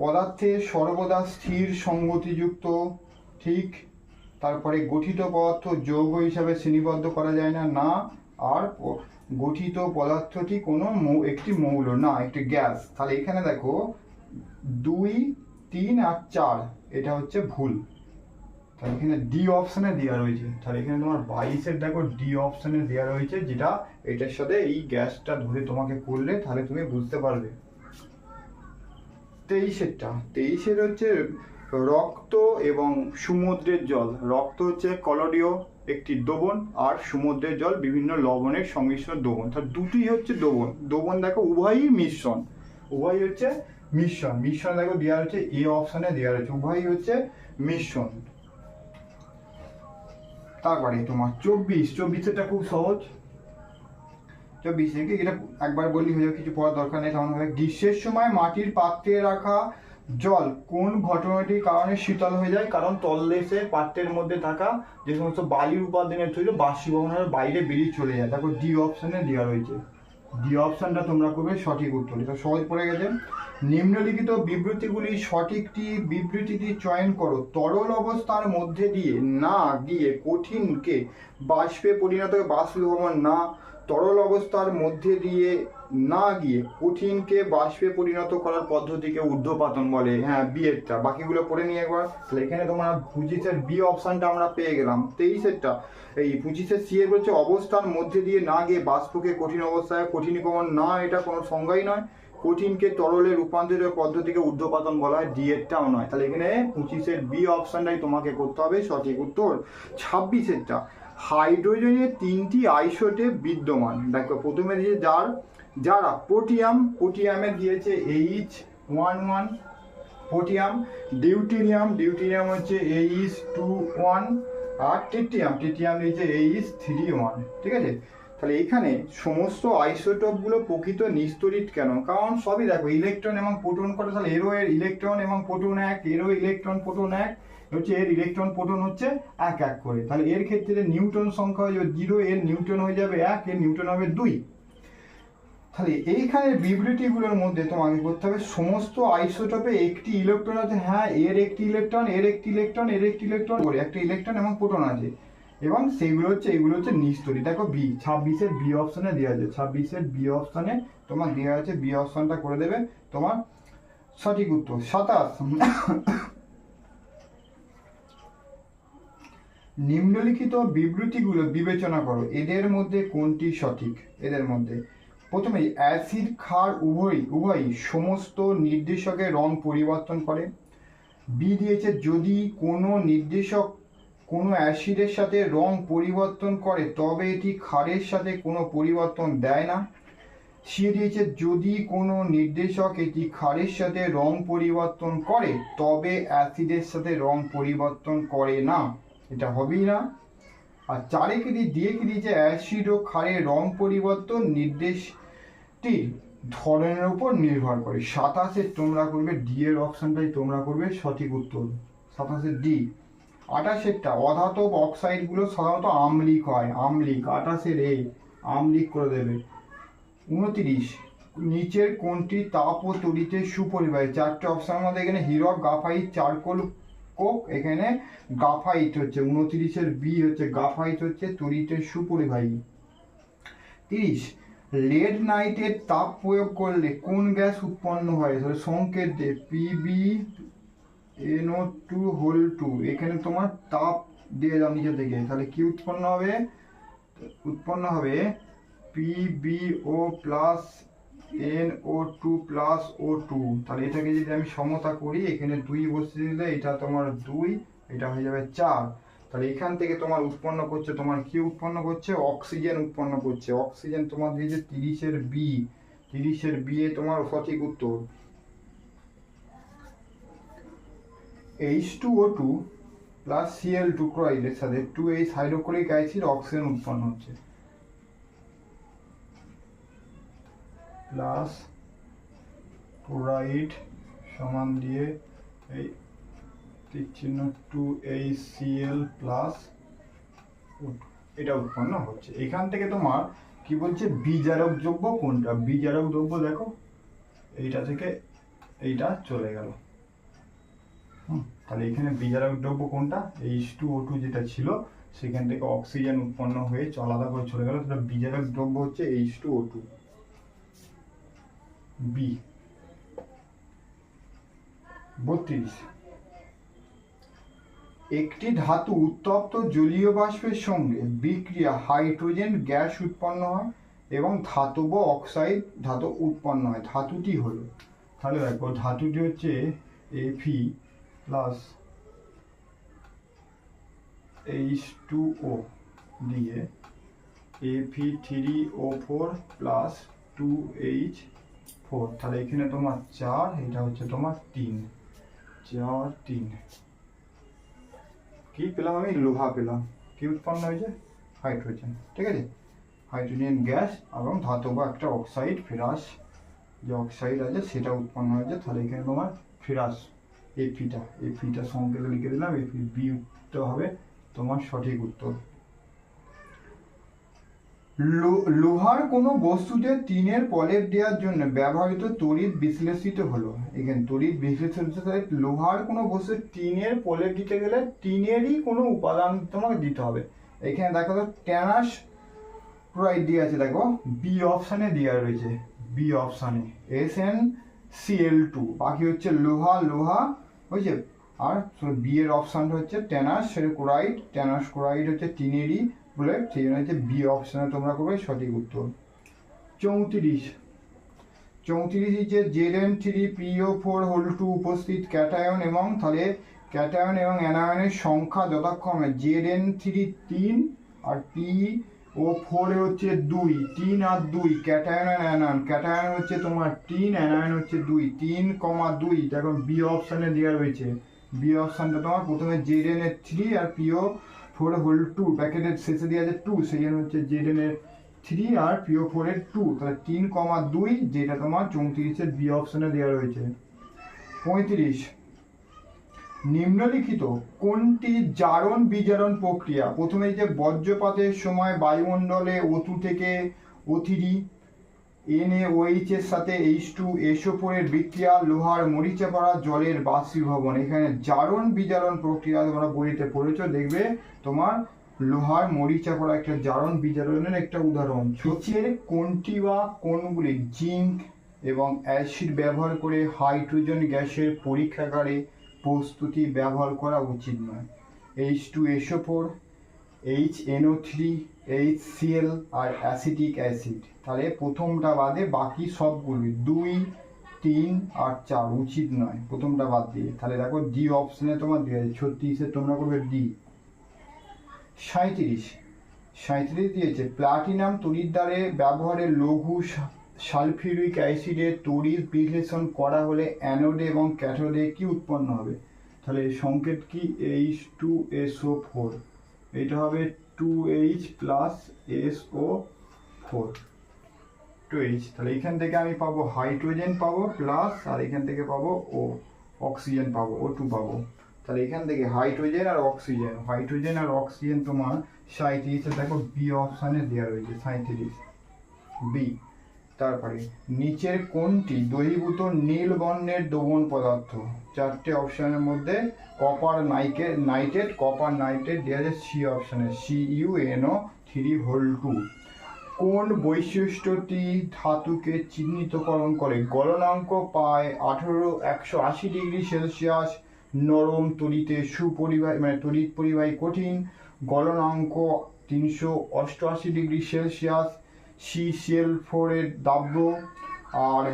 পদার্থের সর্বদা স্থির সংগতিযুক্ত, ঠিক। তারপরে গঠিত পদার্থ যৌগ হিসাবে শ্রেণীবদ্ধ করা যায় না। আর গঠিত পদার্থটি কোনো একটি মৌল না, একটি গ্যাস। তাহলে এখানে দেখো 2 3 আর 4 এটা হচ্ছে ভুল। তাহলে এখানে ডি অপশানে দেওয়া রয়েছে। তাহলে এখানে তোমার 22 দেখো ডি অপশানে দেওয়া রয়েছে, যেটা এটার সাথে এই গ্যাসটা ধরে তোমাকে করলে তাহলে তুমি বুঝতে পারবে। 23 হচ্ছে রক্ত এবং সমুদ্রের জল। রক্ত হচ্ছে কলোরীয় একটি দ্রবণ, আর সমুদ্রের জল বিভিন্ন লবণের সংমিশ্রণ দ্রবণ। তাহলে দুটি হচ্ছে দ্রবণ দেখো উভয়ই মিশ্রণ, মিশ্রণ দেখো দেওয়া হচ্ছে এ অপশানে দেওয়া রয়েছে, উভয়ই হচ্ছে মিশ্রণ। তারপরে তোমার 24 খুব সহজ। 24 এটা একবার বললি হয়ে যাবে, কিছু পড়ার দরকার নেই। তেমন হবে, গ্রীষ্মের সময় মাটির পাত্রে রাখা জল কোন ঘটনাটির কারণে শীতল হয়ে যায়? কারণ তলদেশে পাত্রের মধ্যে থাকা যে সমস্ত বালির উপাদানের তৈরি বাষ্পীভবনের বাইরে বেরিয়ে চলে যায়। তারপর ডি অপশানে দেওয়া রয়েছে, ডি অপশানটা তোমরা করবে সঠিক উত্তর। এটা সহজ পড়ে গেছে। নিম্নলিখিত বিবৃতিগুলি সঠিকটি বিবৃতিটি চয়ন করো। তরল অবস্থার মধ্যে দিয়ে না গিয়ে কঠিনকে বাষ্পে পরিণত, বাষ্পীভবন না। তরল অবস্থার মধ্যে দিয়ে না গিয়ে কঠিনকে বাষ্পে পরিণত করার পদ্ধতিকে ঊর্ধ্বপাতন বলে। হ্যাঁ, বি এরটা, বাকিগুলো পড়ে নিয়ে একবার। তাহলে এখানে তোমার 25 বি অপশানটা আমরা পেয়ে গেলাম। 23 এই 25 সি এর হচ্ছে অবস্থার মধ্যে দিয়ে না গিয়ে বাষ্পকে কঠিন অবস্থায় কঠিনীকরণ না, এটা কোনো সংজ্ঞাই নয়। কঠিনকে তরলে রূপান্তরের পদ্ধতিকে ঊর্ধ্বপাতন বলা হয়, ডি এরটাও নয়। তাহলে এখানে 25 বি অপশানটাই তোমাকে করতে হবে সঠিক উত্তর। 26 হাইড্রোজেনের 3টি আইসোটোপ বিদ্যমান। দেখো প্রথমে দিয়েছে যারা পোটিয়ামে দিয়েছে H11 পোটিয়াম, ডিউটেরিয়াম হচ্ছে H21, আর ট্রিটিয়াম দিয়েছে H31, ঠিক আছে? তাহলে এখানে সমস্ত আইসোটোপগুলো প্রকৃত নিস্তড়িত কেন? কারণ সবই দেখো ইলেকট্রন এবং প্রোটন করে। তাহলে এর ইলেকট্রন এবং প্রোটন এক, ইলেকট্রন প্রোটন এক হচ্ছে, এর ইলেকট্রন প্রোটন হচ্ছে এক করে। তাহলে এর ক্ষেত্রে নিউটন সংখ্যা হয়ে যাবে 0, এর নিউটন হয়ে যাবে 1, এর নিউটন হবে 2। তাহলে এইখানে বিবৃতিগুলোর মধ্যে তোমাকে করতে হবে সমস্ত আইসোটোপে একটি ইলেকট্রন আছে। হ্যাঁ, এর একটি ইলেকট্রন, এর একটি ইলেকট্রন, এর একটি ইলেকট্রন করে একটা ইলেকট্রন এবং প্রোটন আছে, এবং সেইগুলো হচ্ছে এগুলো হচ্ছে নিস্তড়িত। দেখো বি 26 বি অপশানে দেওয়া আছে, 26 বি অপশানে তোমার দেওয়া আছে, বি অপশানটা করে দেবে তোমার সঠিক উত্তর। 27 নিম্নলিখিত বিবৃতিগুলো বিবেচনা করো, এদের মধ্যে কোনটি সঠিক? এদের মধ্যে প্রথমে অ্যাসিড ক্ষার উভয়ই সমস্ত নির্দেশকের রং পরিবর্তন করে। বি দিয়েছে যদি কোনো নির্দেশক কোনো অ্যাসিডের সাথে রং পরিবর্তন করে তবে এটি ক্ষারের সাথে কোনো পরিবর্তন দেয় না। সি দিয়েছে যদি কোনো নির্দেশক এটি ক্ষারের সাথে রং পরিবর্তন করে তবে অ্যাসিডের সাথে রং পরিবর্তন করে না, এটা হবেই না। আর চারে কি দিয়ে কি দিয়েছে অ্যাসিড ও ক্ষারের রং পরিবর্তন নির্দেশটির ধরনের উপর নির্ভর করে। 27 তোমরা করবে ডি এর অপশনটাই তোমরা করবে সঠিক উত্তর, 27 ডি। 28 অধাতব অক্সাইডগুলো সাধারণত আম্লিক হয়, আম্লিক, 28 এ আম্লিক করে দেবে। 29 নিচের কোনটি তাপ ও তড়িতে সুপরিবাহী? 4টে অপশনের মধ্যে এখানে হীরক, গ্রাফাইট, চারকোল, কোক, এখানে গ্রাফাইট হচ্ছে 29 বি হচ্ছে গ্রাফাইট হচ্ছে তড়িতে সুপরিবাহী। 30 লেড নাইটের তাপ প্রয়োগ করলে কোন গ্যাস উৎপন্ন হয়? সংকেত দে PbNO2 এখানে তোমার তাপ দিয়ে দাও নিচে থেকে, তাহলে কি উৎপন্ন হবে? উৎপন্ন হবে PbO plus NO2 plus O2। তাহলে এটাকে যদি আমি সমতা করি, এখানে 2 বসিয়ে দিলে এটা তোমার 2, এটা হয়ে যাবে 4। তাহলে এখান থেকে তোমার উৎপন্ন করছে, তোমার কি উৎপন্ন করছে? অক্সিজেন উৎপন্ন করছে। অক্সিজেন তোমার দিয়েছে 30 বি, 30 বি এ তোমার সঠিক উত্তর। H2O2 প্লাস Cl2 ক্লোরাইডের সাথে 2H হাইড্রোক্লোরিক অ্যাসিড অক্সিজেন উৎপন্ন হচ্ছে, প্লাস ক্লোরাইড সমান দিয়ে এই চিহ্ন 2HCl প্লাস এটা উৎপন্ন হচ্ছে। এখান থেকে তোমার কি বলছে বিজারক দ্রব্য কোনটা? বিজারক দ্রব্য দেখো এইটা থেকে এইটা চলে গেল, তাহলে এখানে বিজারক দ্রব্য কোনটা? H2O2 যেটা ছিল সেখান থেকে অক্সিজেন উৎপন্ন হয়ে আলাদা করে চলে গেল, তাহলে বিজারক দ্রব্য হচ্ছে H2O2 বি। 32 একটি ধাতু উত্তপ্ত জলীয় বাষ্পের সঙ্গে বিক্রিয়া হাইড্রোজেন গ্যাস উৎপন্ন হয় এবং ধাতব অক্সাইড ধাতু উৎপন্ন হয়। ধাতুটি হলো, তাহলে দেখো ধাতুটি হচ্ছে Fe প্লাস H2O দিয়ে Fe3O4 প্লাস 2H4, তাহলে এখানে তোমার 4, এটা হচ্ছে তোমার 3, 4 3 কি পেলাম আমি? লোহা পেলাম। কি উৎপন্ন হয়েছে? হাইড্রোজেন, ঠিক আছে, হাইড্রোজেন গ্যাস এবং ধাতব একটা অক্সাইড ফেরাস যে অক্সাইড আছে সেটা উৎপন্ন হয়েছে। তাহলে এখানে তোমার ফেরাস এফিটা সংকেত লিখে দিলাম, এফি বি উত্তর হবে তোমার সঠিক উত্তর। লোহার কোনো বস্তুতে টিনের প্রলেপ দেওয়ার জন্য ব্যবহৃত তড়িৎ বিশ্লেষিত হলো। এখানে তড়িৎ বিশ্লেষিত, লোহার কোনো বস্তু টিনের প্রলেপ দিতে গেলে টিনেরই কোনো উপাদান তোমাকে দিতে হবে। এখানে দেখো তো ট্যানাস ক্লোরাইড দিয়ে আছে, দেখো বি অপশানে দেওয়া রয়েছে, বি অপশানে SnCl2, বাকি হচ্ছে লোহা বুঝছে। আর বি এর অপশানটা হচ্ছে ট্যানাস ক্লোরাইড, ট্যানাস ক্লোরাইড হচ্ছে টিনেরই বলে, সেই জন্য হচ্ছে বি অপশানে তোমরা করবে সঠিক উত্তর। 34 হচ্ছে Zn3PO4 উপস্থিত ক্যাটায়ন এবং তাহলে ক্যাটায়ন এবং অ্যানায়নের সংখ্যা যথাক্রমে Zn3 3 আর PO4 হচ্ছে 2, 3 আর 2, ক্যাটায়ন আর অ্যানায়ন, ক্যাটায়ন হচ্ছে তোমার 3, অ্যানায়ন হচ্ছে 2, 3,2, দেখো বি অপশানে দেওয়া রয়েছে। বি অপশানটা তোমার প্রথমে Zn এর 3 আর PO4 প্যাকেটের শেষে দেওয়া আছে 2, সেই জন্য হচ্ছে Zn এর 3 আর PO4 এর 2, তাহলে 3,2 যেটা তোমার 34 বি অপশানে দেওয়া রয়েছে। 35 নিম্নলিখিত কোনটি জারণ বিজারণ প্রক্রিয়া? প্রথমে যে বজ্রপাতের সময় বায়ুমণ্ডলে O2 থেকে O3 NaOH এর সাথে H2SO4 এর বিক্রিয়া, লোহার মরিচা পড়া জলের বাষ্পীভবন। এখানে জারণ বিজারণ প্রক্রিয়া তোমরা বইতে পড়েছো, দেখবে তোমার লোহার মরিচা পড়া একটা জারণ বিজারণের একটা উদাহরণ। নিচের কোনটি বা কোনগুলি জিঙ্ক এবং অ্যাসিড ব্যবহার করে হাইড্রোজেন গ্যাসের পরীক্ষাগারে প্রস্তুতি ব্যবহার করা উচিত নয়? H2SO4, HNO3, HCl আর অ্যাসিটিক অ্যাসিড। তাহলে প্রথমটা বাদে বাকি সবগুলি 2, 3 আর 4 উচিত নয়, প্রথমটা বাদ দিয়ে। তাহলে দেখো ডি অপশনে তোমার দেওয়া আছে 36 তোমরা করবে ডি। 37 দিয়েছে প্লাটিনাম তড়িৎদ্বারে ব্যবহারে লঘু সালফিউরিক অ্যাসিডের তড়িৎ বিশ্লেষণ করা হলে অ্যানোডে এবং ক্যাথোডে কি উৎপন্ন হবে? তাহলে সংকেত কি H2SO4, এটা হবে 2H প্লাস SO4 2H। তাহলে এখান থেকে আমি পাবো হাইড্রোজেন পাবো প্লাস, আর এখান থেকে পাবো অক্সিজেন পাবো, O2 পাবো। তাহলে এখান থেকে হাইড্রোজেন আর অক্সিজেন তোমার 37 দেখো বি অপশানে দেওয়া রয়েছে 37 বি। তারপরে নিচের কোনটি দ্রবীভূত নীল বর্ণের দ্রবণ পদার্থ? 4টে অপশনের মধ্যে কপার নাইট্রেট দেওয়া আছে সি অপশানে CuNO3 কোন বৈশিষ্ট্যটি ধাতুকে চিহ্নিতকরণ করে? গলনাঙ্ক পায় 180 ডিগ্রি সেলসিয়াস, নরম তড়িতে তড়িৎ পরিবাহী কঠিন, গলনাঙ্ক 388 ডিগ্রি সেলসিয়াস CCl4 এর দাব্য, আর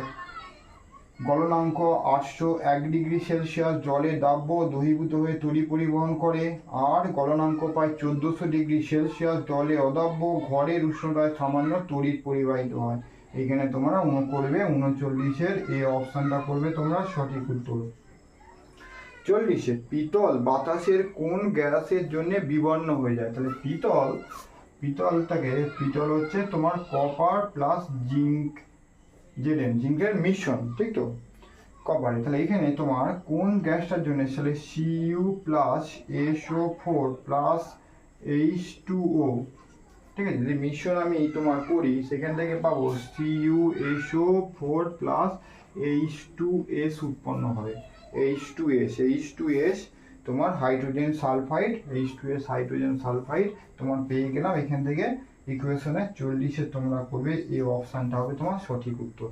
গলনাঙ্ক 801 ডিগ্রি সেলসিয়াস জলে দাব্য দ্রবীভূত হয়ে তড়িৎ পরিবহন করে, আর গলনাঙ্ক প্রায় 1400 ডিগ্রি সেলসিয়াস জলে অদাব্য ঘরের উষ্ণতায় সামান্য তড়িৎ পরিবাহিত হয়। এখানে তোমরা করবে 39-এর এই অপশনটা করবে তোমরা সঠিক উত্তর। 40 পিতল বাতাসের কোন গ্যাসের জন্য বিবর্ণ হয়ে যায়? তাহলে পিতল হচ্ছে তোমার কপার প্লাস জিঙ্ক, জিঙ্কের মিশ্রণ, ঠিক তো, কপারে। তাহলে এখানে তোমার কোন গ্যাসটার জন্য? তাহলে Cu plus SO4 plus H2O, ঠিক আছে। যদি মিশ্রণ আমি তোমার করি সেখান থেকে পাবো CuSO4 প্লাস H2S উৎপন্ন হবে, H2S তোমার hydrogen sulphide, H2S hydrogen sulphide তোমার পেয়ে গেলাম। এখানে থেকে ইকুয়েশনে 40 তোমরা করবে এই অপশানটা হবে তোমার সঠিক উত্তর।